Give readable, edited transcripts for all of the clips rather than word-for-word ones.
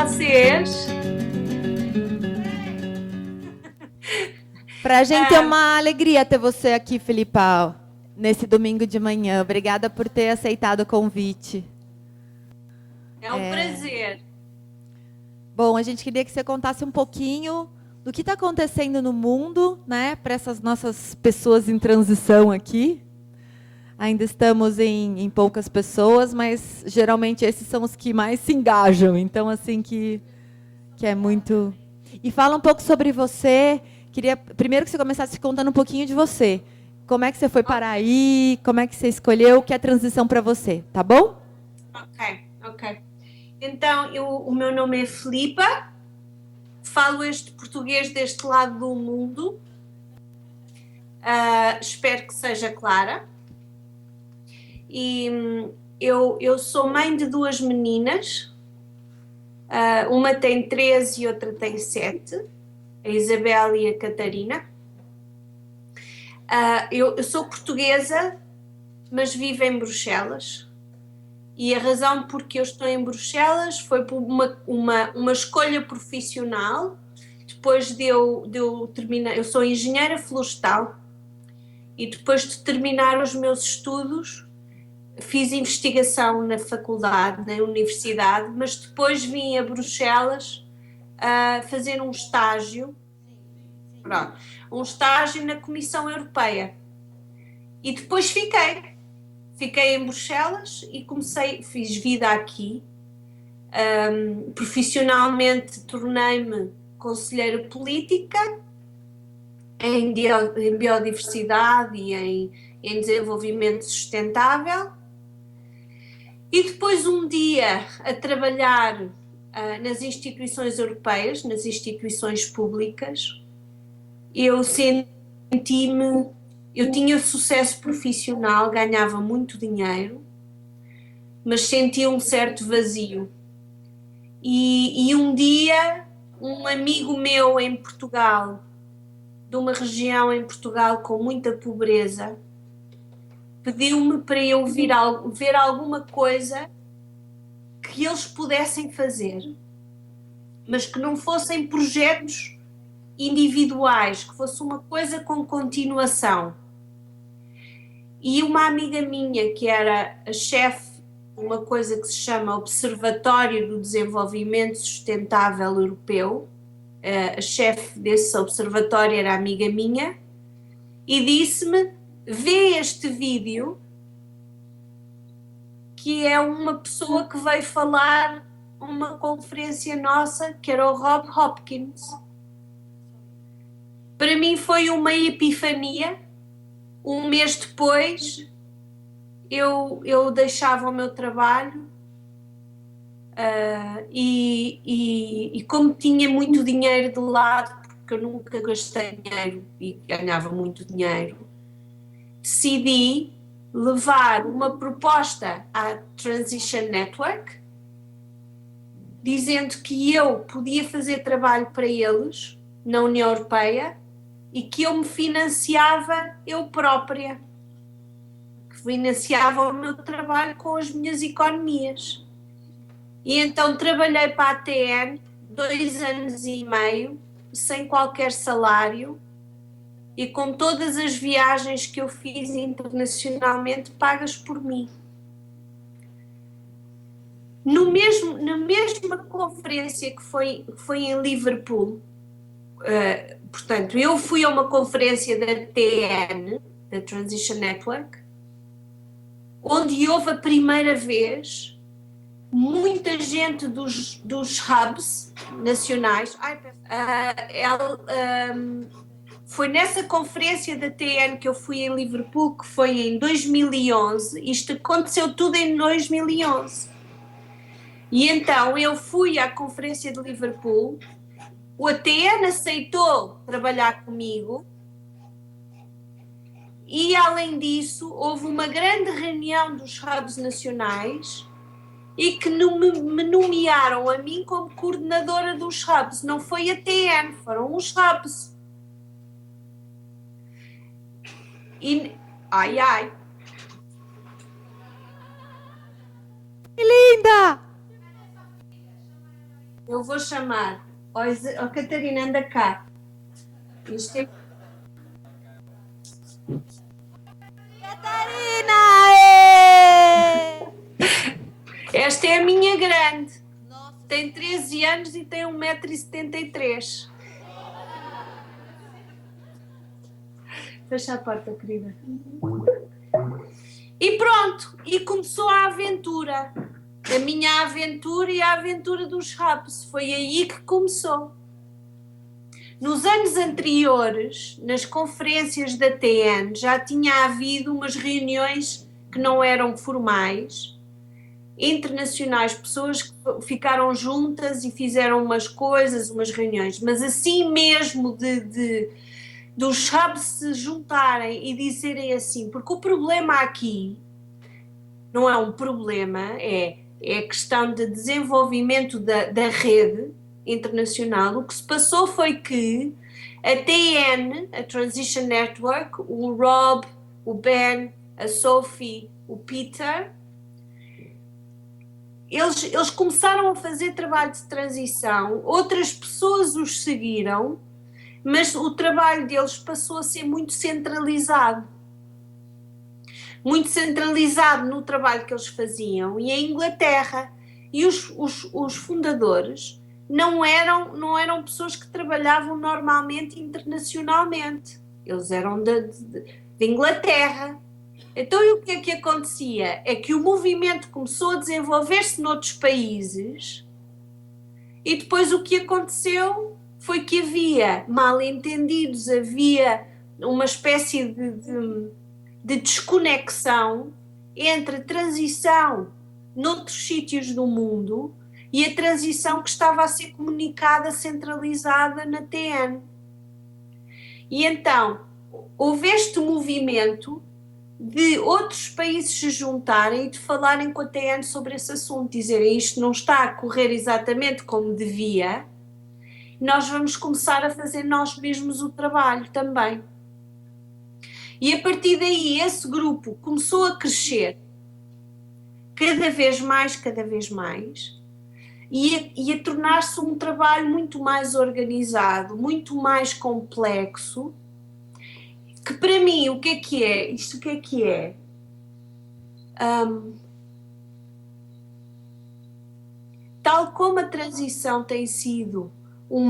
vocês? Pra gente é uma alegria ter você aqui, Felipa, nesse domingo de manhã. Obrigada por ter aceitado o convite. É um prazer. Bom, a gente queria que você contasse um pouquinho do que está acontecendo no mundo, né, para essas nossas pessoas em transição aqui. Ainda estamos em poucas pessoas, mas geralmente esses são os que mais se engajam. Então, assim, que é muito... E fala um pouco sobre você. Queria primeiro que você começasse contando um pouquinho de você. Como é que você foi parar aí? Como é que você escolheu? O que é transição para você? Tá bom? Ok. Então, o meu nome é Filipa. Falo este português deste lado do mundo. Espero que seja clara. E eu sou mãe de duas meninas. Uma tem 13 e outra tem 7. A Isabel e a Catarina. Eu sou portuguesa, mas vivo em Bruxelas. E a razão porque eu estou em Bruxelas foi por uma escolha profissional. Depois de eu terminar, eu sou engenheira florestal, e depois de terminar os meus estudos, fiz investigação na faculdade, na universidade, mas depois vim a Bruxelas fazer um estágio, na Comissão Europeia. E depois fiquei em Bruxelas e fiz vida aqui. Profissionalmente tornei-me conselheira política em biodiversidade e em desenvolvimento sustentável. E depois um dia a trabalhar nas instituições europeias, nas instituições públicas, eu tinha sucesso profissional, ganhava muito dinheiro, mas sentia um certo vazio. E um dia, um amigo meu em Portugal, de uma região em Portugal com muita pobreza, pediu-me para eu ver alguma coisa que eles pudessem fazer, mas que não fossem projetos individuais, que fosse uma coisa com continuação. E uma amiga minha, que era a chefe de uma coisa que se chama Observatório do Desenvolvimento Sustentável Europeu, a chefe desse observatório era amiga minha, e disse-me: vê este vídeo, que é uma pessoa que veio falar uma conferência nossa, que era o Rob Hopkins. Para mim foi uma epifania. Um mês depois, eu deixava o meu trabalho e como tinha muito dinheiro de lado, porque eu nunca gastei dinheiro e ganhava muito dinheiro, decidi levar uma proposta à Transition Network, dizendo que eu podia fazer trabalho para eles na União Europeia e que eu me financiava eu própria, que financiava o meu trabalho com as minhas economias. E então trabalhei para a ATN 2 anos e meio, sem qualquer salário, e com todas as viagens que eu fiz internacionalmente pagas por mim. Na mesma conferência que foi em Liverpool, portanto, eu fui a uma conferência da TN, da Transition Network, onde houve a primeira vez muita gente dos hubs nacionais. Foi nessa conferência da TN que eu fui em Liverpool, que foi em 2011. Isto aconteceu tudo em 2011. E então eu fui à conferência de Liverpool, o ATN aceitou trabalhar comigo e, além disso, houve uma grande reunião dos hubs nacionais e que me nomearam a mim como coordenadora dos hubs. Não foi a TN, foram os hubs. E, ai. Que linda! Eu vou chamar. Ó, Catarina, anda cá. Isto é... Catarina! Ê! Esta é a minha grande. Tem 13 anos e tem 1,73 m. Fecha a porta, querida. E pronto, e começou a aventura. A minha aventura e a aventura dos hubs. Foi aí que começou. Nos anos anteriores, nas conferências da TN, já tinha havido umas reuniões que não eram formais, internacionais, pessoas que ficaram juntas e fizeram umas coisas, umas reuniões, mas assim mesmo dos hubs se juntarem e dizerem assim, porque o problema aqui não é um problema, é questão de desenvolvimento da rede internacional. O que se passou foi que a TN, a Transition Network, o Rob, o Ben, a Sophie, o Peter, eles começaram a fazer trabalho de transição, outras pessoas os seguiram, mas o trabalho deles passou a ser muito centralizado no trabalho que eles faziam, e a Inglaterra e os fundadores não eram pessoas que trabalhavam normalmente internacionalmente, eles eram de Inglaterra. Então, e o que é que acontecia? É que o movimento começou a desenvolver-se noutros países e depois o que aconteceu foi que havia mal-entendidos, havia uma espécie de desconexão entre a transição noutros sítios do mundo e a transição que estava a ser comunicada, centralizada na TN. E então, houve este movimento de outros países se juntarem e de falarem com a TN sobre esse assunto, dizerem isto não está a correr exatamente como devia, nós vamos começar a fazer nós mesmos o trabalho também. E a partir daí esse grupo começou a crescer cada vez mais, e a tornar-se um trabalho muito mais organizado, muito mais complexo, que para mim o que é que é? Isto o que é que é? Tal como a transição tem sido um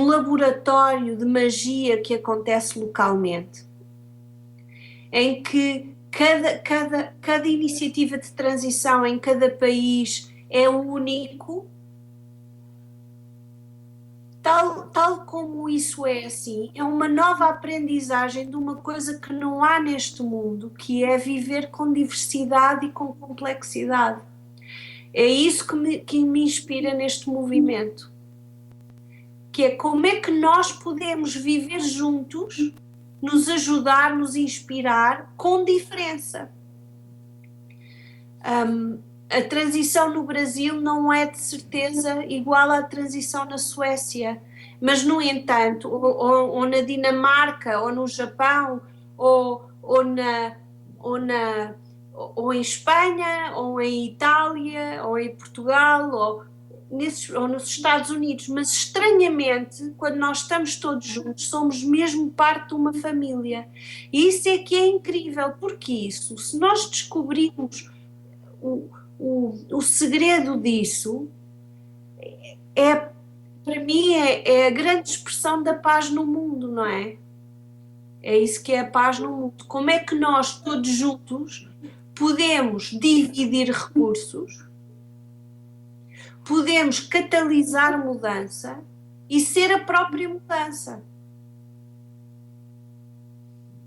laboratório de magia que acontece localmente, em que cada iniciativa de transição em cada país é único, tal como isso é assim, é uma nova aprendizagem de uma coisa que não há neste mundo, que é viver com diversidade e com complexidade. É isso que me inspira neste movimento, que é como é que nós podemos viver juntos, nos ajudar, nos inspirar, com diferença. A transição no Brasil não é de certeza igual à transição na Suécia, mas no entanto, ou na Dinamarca, ou no Japão, ou em Espanha, ou em Itália, ou em Portugal, ou nos Estados Unidos, mas estranhamente, quando nós estamos todos juntos, somos mesmo parte de uma família. E isso é que é incrível, porque isso, se nós descobrirmos o segredo disso, para mim é a grande expressão da paz no mundo, não é? É isso que é a paz no mundo. Como é que nós todos juntos podemos dividir recursos, podemos catalisar mudança e ser a própria mudança.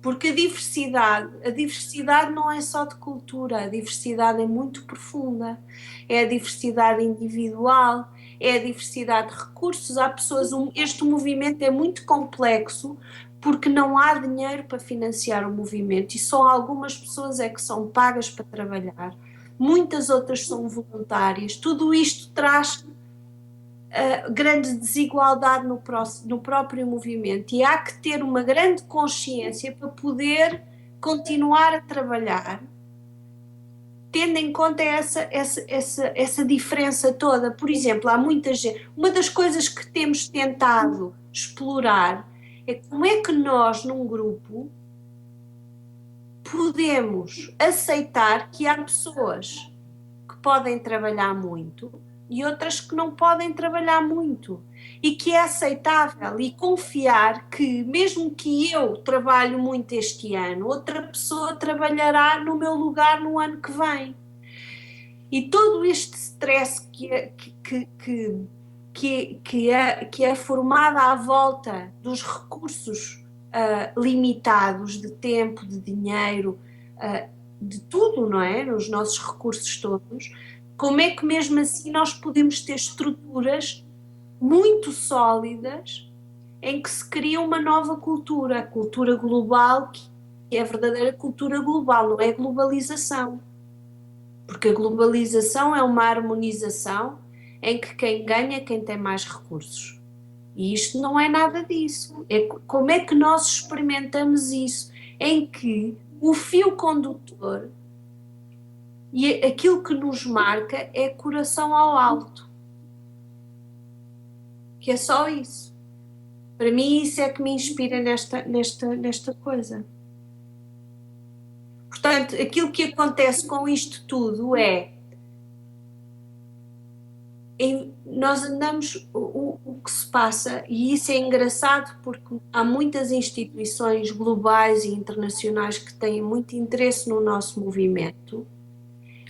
Porque a diversidade não é só de cultura, a diversidade é muito profunda, é a diversidade individual, é a diversidade de recursos. Há pessoas, este movimento é muito complexo porque não há dinheiro para financiar o movimento e só algumas pessoas é que são pagas para trabalhar, muitas outras são voluntárias. Tudo isto traz grande desigualdade no próprio movimento, e há que ter uma grande consciência para poder continuar a trabalhar tendo em conta essa diferença toda. Por exemplo, há muita gente. Uma das coisas que temos tentado explorar é como é que nós, num grupo, podemos aceitar que há pessoas que podem trabalhar muito e outras que não podem trabalhar muito, e que é aceitável, e confiar que mesmo que eu trabalhe muito este ano, outra pessoa trabalhará no meu lugar no ano que vem. E todo este stress que é formado à volta dos recursos limitados de tempo, de dinheiro, de tudo, não é? Os nossos recursos todos, como é que mesmo assim nós podemos ter estruturas muito sólidas em que se cria uma nova cultura, a cultura global, que é a verdadeira cultura global, não é globalização. Porque a globalização é uma harmonização em que quem ganha é quem tem mais recursos. E isto não é nada disso. Como é que nós experimentamos isso? Em que o fio condutor e aquilo que nos marca é coração ao alto. Que é só isso. Para mim isso é que me inspira nesta coisa. Portanto, aquilo que acontece com isto tudo é nós andamos, o que se passa, e isso é engraçado porque há muitas instituições globais e internacionais que têm muito interesse no nosso movimento,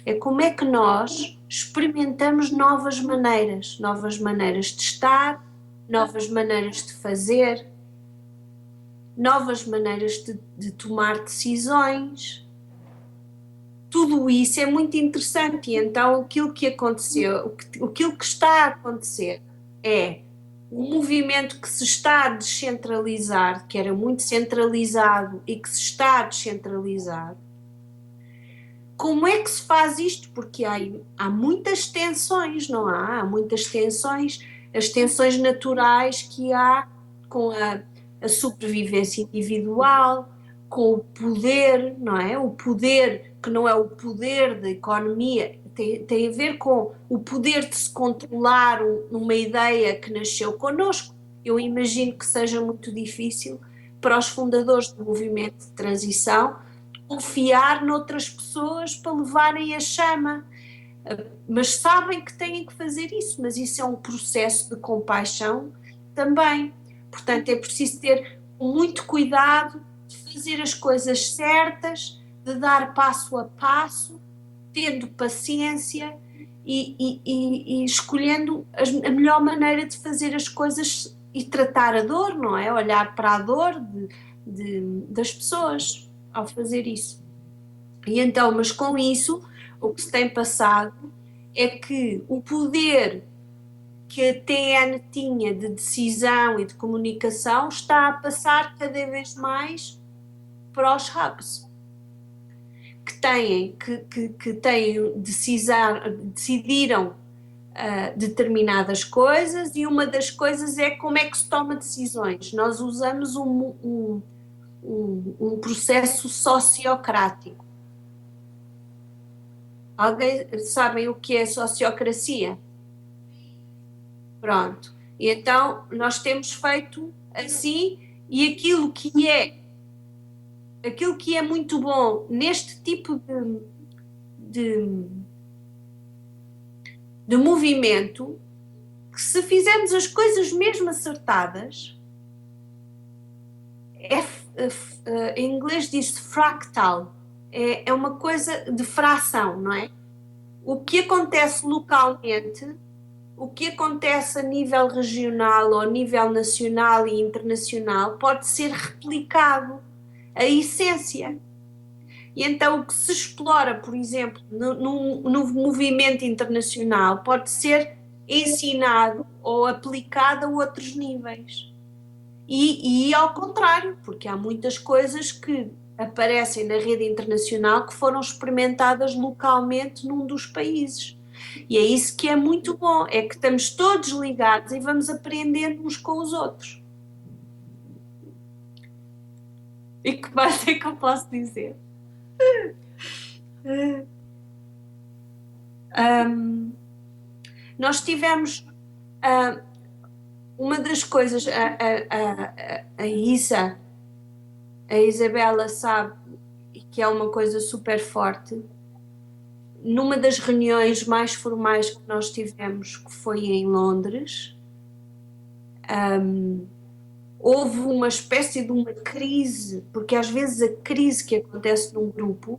é como é que nós experimentamos novas maneiras de estar, novas maneiras de fazer, novas maneiras de tomar decisões. Tudo isso é muito interessante, e então aquilo que aconteceu, aquilo que está a acontecer é um movimento que se está a descentralizar, que era muito centralizado e que se está a descentralizar. Como é que se faz isto? Porque há muitas tensões, não há? Há muitas tensões, as tensões naturais que há com a sobrevivência individual, com o poder, não é? O poder que não é o poder da economia, tem a ver com o poder de se controlar uma ideia que nasceu connosco. Eu imagino que seja muito difícil para os fundadores do movimento de transição confiar noutras pessoas para levarem a chama, mas sabem que têm que fazer isso, mas isso é um processo de compaixão também. Portanto, é preciso ter muito cuidado de fazer as coisas certas, de dar passo a passo, tendo paciência e escolhendo a melhor maneira de fazer as coisas e tratar a dor, não é? Olhar para a dor das pessoas ao fazer isso. E então, mas com isso, o que se tem passado é que o poder que a TN tinha de decisão e de comunicação está a passar cada vez mais para os hubs, que decidiram determinadas coisas, e uma das coisas é como é que se toma decisões. Nós usamos um processo sociocrático. Alguém sabem o que é sociocracia? Pronto. E então nós temos feito assim, e aquilo que é muito bom neste tipo de movimento, que se fizermos as coisas mesmo acertadas, em inglês diz fractal, é uma coisa de fração, não é? O que acontece localmente, o que acontece a nível regional ou a nível nacional e internacional pode ser replicado, a essência. E então o que se explora, por exemplo, no movimento internacional pode ser ensinado ou aplicado a outros níveis. E ao contrário, porque há muitas coisas que aparecem na rede internacional que foram experimentadas localmente num dos países. E é isso que é muito bom, é que estamos todos ligados e vamos aprendendo uns com os outros. E que mais é que eu posso dizer? Um, nós tivemos uma das coisas, a Isabela sabe que é uma coisa super forte. Numa das reuniões mais formais que nós tivemos, que foi em Londres, houve uma espécie de uma crise, porque às vezes a crise que acontece num grupo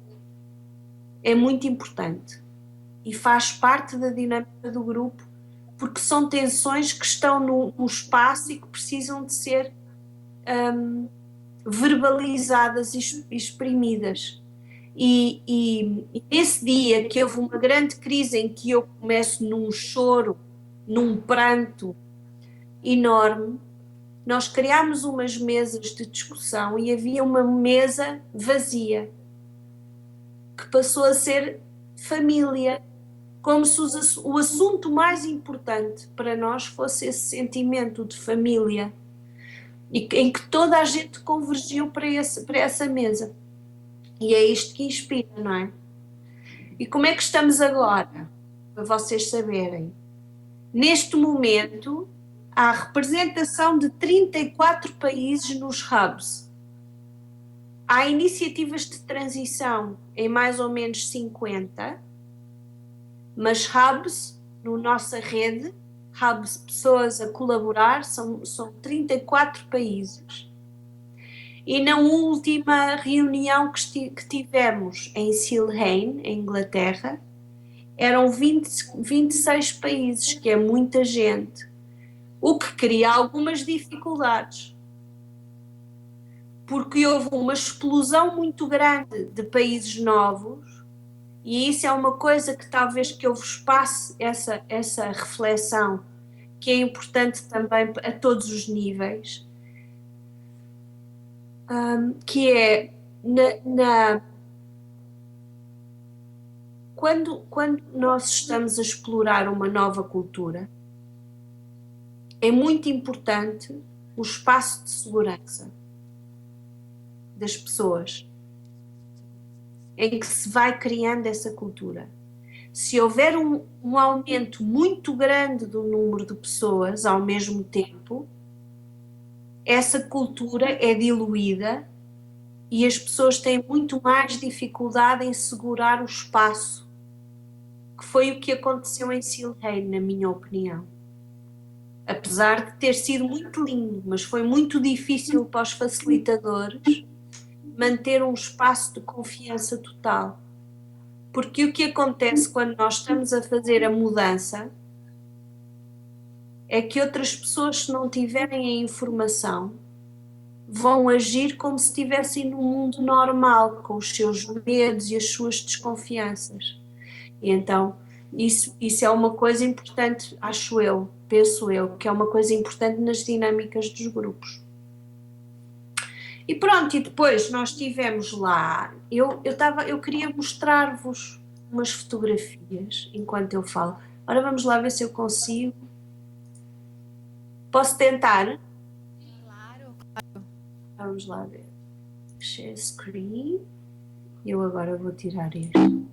é muito importante e faz parte da dinâmica do grupo, porque são tensões que estão no espaço e que precisam de ser verbalizadas e exprimidas. E nesse dia que houve uma grande crise em que eu começo num choro, num pranto enorme, nós criámos umas mesas de discussão e havia uma mesa vazia que passou a ser família, como se o assunto mais importante para nós fosse esse sentimento de família, e em que toda a gente convergiu para essa mesa. E é isto que inspira, não é? E como é que estamos agora? Para vocês saberem. Neste momento, há representação de 34 países nos hubs. Há iniciativas de transição em mais ou menos 50, mas hubs, na nossa rede, hubs, pessoas a colaborar, são 34 países. E na última reunião que tivemos em Silhain, em Inglaterra, eram 26 países, que é muita gente, o que cria algumas dificuldades, porque houve uma explosão muito grande de países novos, e isso é uma coisa que talvez que eu vos passe essa reflexão, que é importante também a todos os níveis, que é quando nós estamos a explorar uma nova cultura, é muito importante o espaço de segurança das pessoas, em que se vai criando essa cultura. Se houver um aumento muito grande do número de pessoas ao mesmo tempo, essa cultura é diluída e as pessoas têm muito mais dificuldade em segurar o espaço, que foi o que aconteceu em Silhain, na minha opinião. Apesar de ter sido muito lindo, mas foi muito difícil para os facilitadores manter um espaço de confiança total. Porque o que acontece quando nós estamos a fazer a mudança é que outras pessoas, se não tiverem a informação, vão agir como se estivessem num mundo normal, com os seus medos e as suas desconfianças. E então, isso é uma coisa importante, penso eu, que é uma coisa importante nas dinâmicas dos grupos. E pronto, e depois nós estivemos lá, eu queria mostrar-vos umas fotografias enquanto eu falo. Ora, vamos lá ver se eu consigo. Posso tentar? Claro. Vamos lá ver. Share screen. Eu agora vou tirar isto.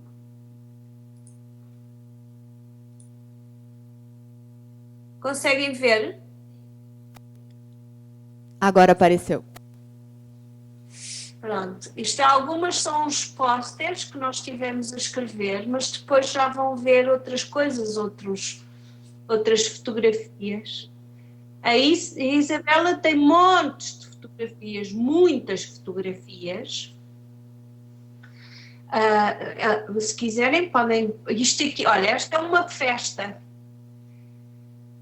Conseguem ver? Agora apareceu. Pronto, algumas são os posters que nós tivemos a escrever, mas depois já vão ver outras coisas, outras fotografias. A Isabela tem montes de fotografias, muitas fotografias. Se quiserem podem... Isto aqui, olha, esta é uma festa.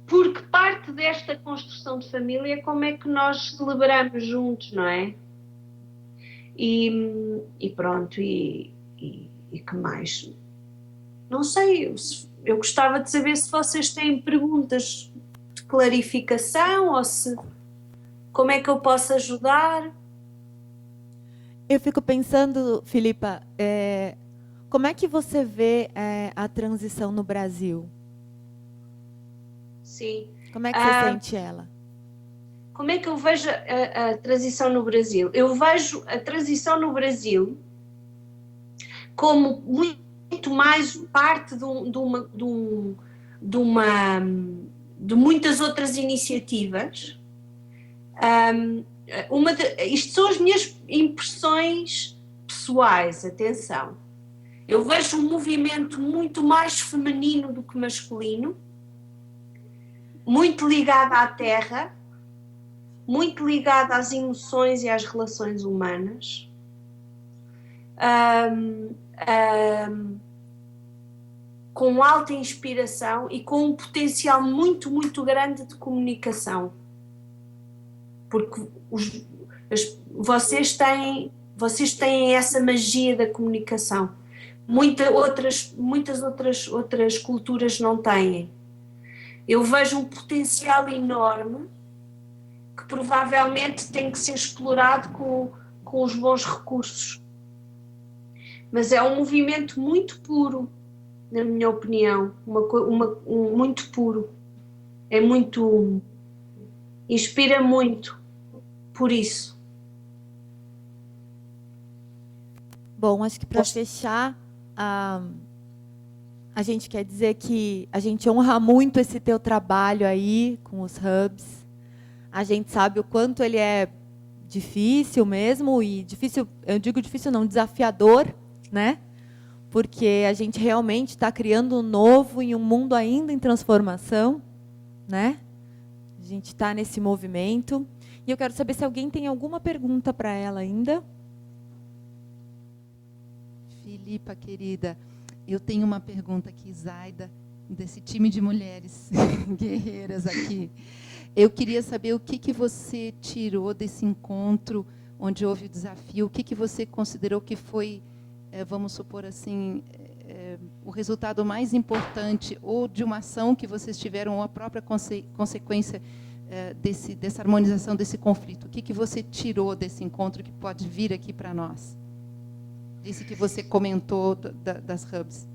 Porque parte desta construção de família é como é que nós celebramos juntos, não é? E pronto, e que mais? Não sei, eu gostava de saber se vocês têm perguntas de clarificação ou como é que eu posso ajudar. Eu fico pensando, Filipa, como é que você vê a transição no Brasil? Sim. Como é que você sente ela? Como é que eu vejo a transição no Brasil? Eu vejo a transição no Brasil como muito mais parte de muitas outras iniciativas. Isto são as minhas impressões pessoais, atenção. Eu vejo um movimento muito mais feminino do que masculino, muito ligado à terra, muito ligado às emoções e às relações humanas. Com alta inspiração e com um potencial muito, muito grande de comunicação. Porque vocês têm essa magia da comunicação. Muitas outras culturas não têm. Eu vejo um potencial enorme que provavelmente tem que ser explorado com os bons recursos. Mas é um movimento muito puro, na minha opinião, muito puro. É muito... inspira muito por isso. Bom, acho que para fechar, a gente quer dizer que a gente honra muito esse teu trabalho aí com os hubs. A gente sabe o quanto ele é difícil mesmo, e difícil, eu digo difícil não, desafiador, né? Porque a gente realmente está criando um novo em um mundo ainda em transformação, né? A gente está nesse movimento. E eu quero saber se alguém tem alguma pergunta para ela ainda. Filipa, querida, eu tenho uma pergunta aqui, Zaida, desse time de mulheres guerreiras aqui. Eu queria saber o que você tirou desse encontro onde houve o desafio, o que você considerou que foi, vamos supor assim, o resultado mais importante, ou de uma ação que vocês tiveram, ou a própria consequência dessa harmonização desse conflito. O que você tirou desse encontro que pode vir aqui para nós? Disse que você comentou das hubs.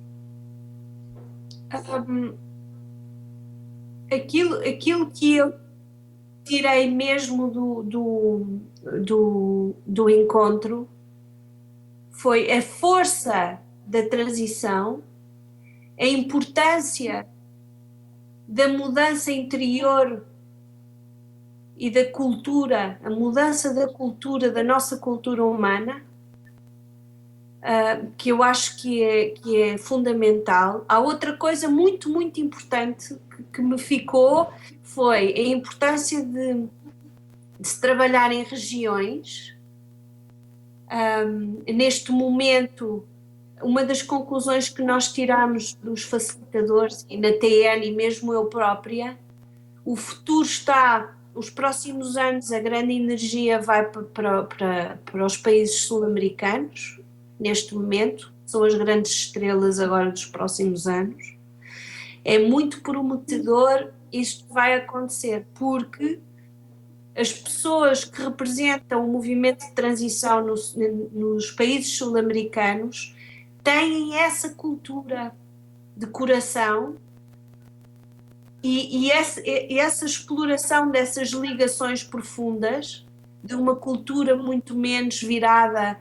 Aquilo que eu tirei mesmo do encontro foi a força da transição, a importância da mudança interior e da cultura, a mudança da cultura, da nossa cultura humana, que eu acho que é fundamental. Há outra coisa muito, muito importante que me ficou, foi a importância de se trabalhar em regiões. Neste momento, uma das conclusões que nós tiramos dos facilitadores, e na TN e mesmo eu própria, o futuro está, os próximos anos, a grande energia vai para os países sul-americanos. Neste momento, são as grandes estrelas agora dos próximos anos. É muito prometedor isto vai acontecer, porque as pessoas que representam o movimento de transição nos países sul-americanos têm essa cultura de coração e essa exploração dessas ligações profundas, de uma cultura muito menos virada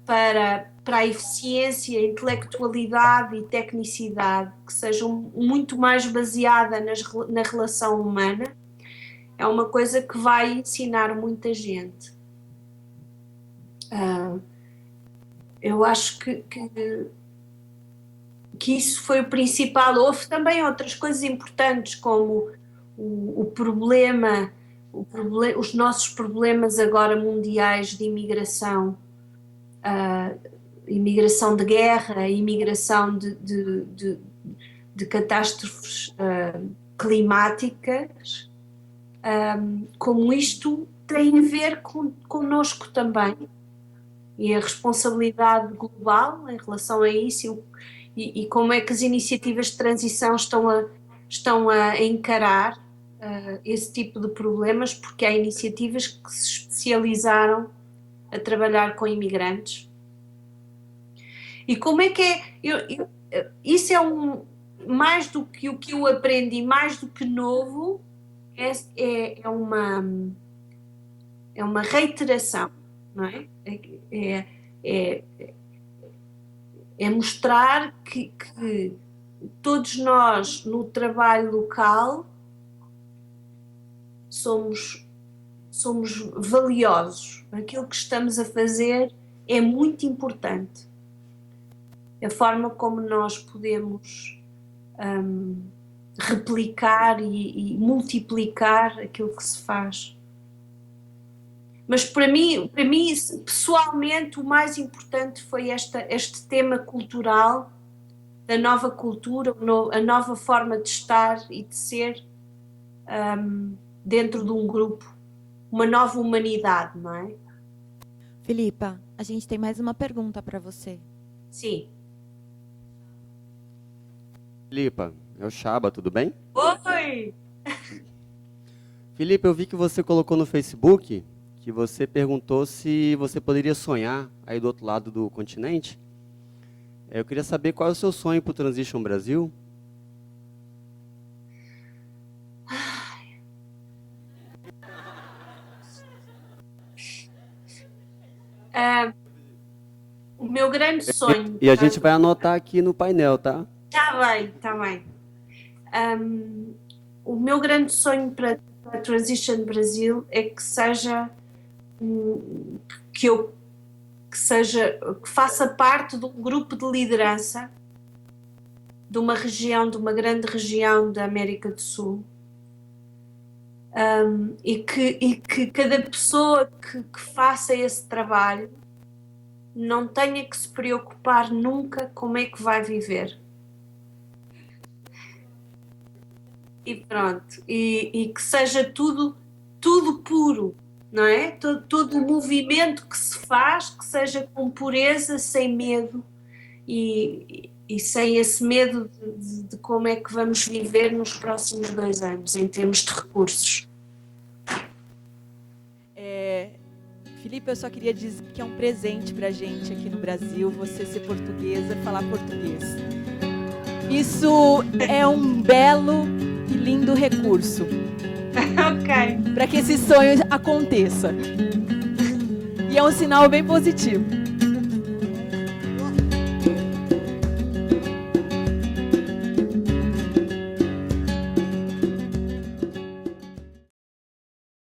para a eficiência, intelectualidade e tecnicidade, que sejam muito mais baseada na relação humana, é uma coisa que vai ensinar muita gente. Eu acho que isso foi o principal. Houve também outras coisas importantes, como o problema, os nossos problemas agora mundiais de imigração, imigração de guerra, imigração de catástrofes climáticas, como isto tem a ver connosco também, e a responsabilidade global em relação a isso, e como é que as iniciativas de transição estão a encarar esse tipo de problemas, porque há iniciativas que se especializaram a trabalhar com imigrantes. E como é que é? Isso é mais do que o que eu aprendi, mais do que novo, é uma reiteração, não é? É mostrar que todos nós no trabalho local somos valiosos. Aquilo que estamos a fazer é muito importante. A forma como nós podemos replicar e multiplicar aquilo que se faz. Mas para mim, pessoalmente, o mais importante foi este tema cultural, da nova cultura, a nova forma de estar e de ser dentro de um grupo, uma nova humanidade, não é? Filipa, a gente tem mais uma pergunta para você. Sim. Filipa, é o Chaba, tudo bem? Oi! Filipa, eu vi que você colocou no Facebook que você perguntou se você poderia sonhar aí do outro lado do continente. Eu queria saber qual é o seu sonho para o Transition Brasil. O meu grande sonho... E a gente vai anotar aqui no painel, tá? Tá bem. O meu grande sonho para a Transition Brasil é que seja que faça parte de um grupo de liderança de uma grande região da América do Sul, e que cada pessoa que faça esse trabalho não tenha que se preocupar nunca como é que vai viver. E pronto, e que seja tudo puro, não é? Todo o movimento que se faz, que seja com pureza, sem medo e sem esse medo de como é que vamos viver nos próximos 2 anos, em termos de recursos. Filipa, eu só queria dizer que é um presente pra gente aqui no Brasil, você ser portuguesa, falar português. Isso é um belo e lindo recurso. Ok. Para que esse sonho aconteça. E é um sinal bem positivo.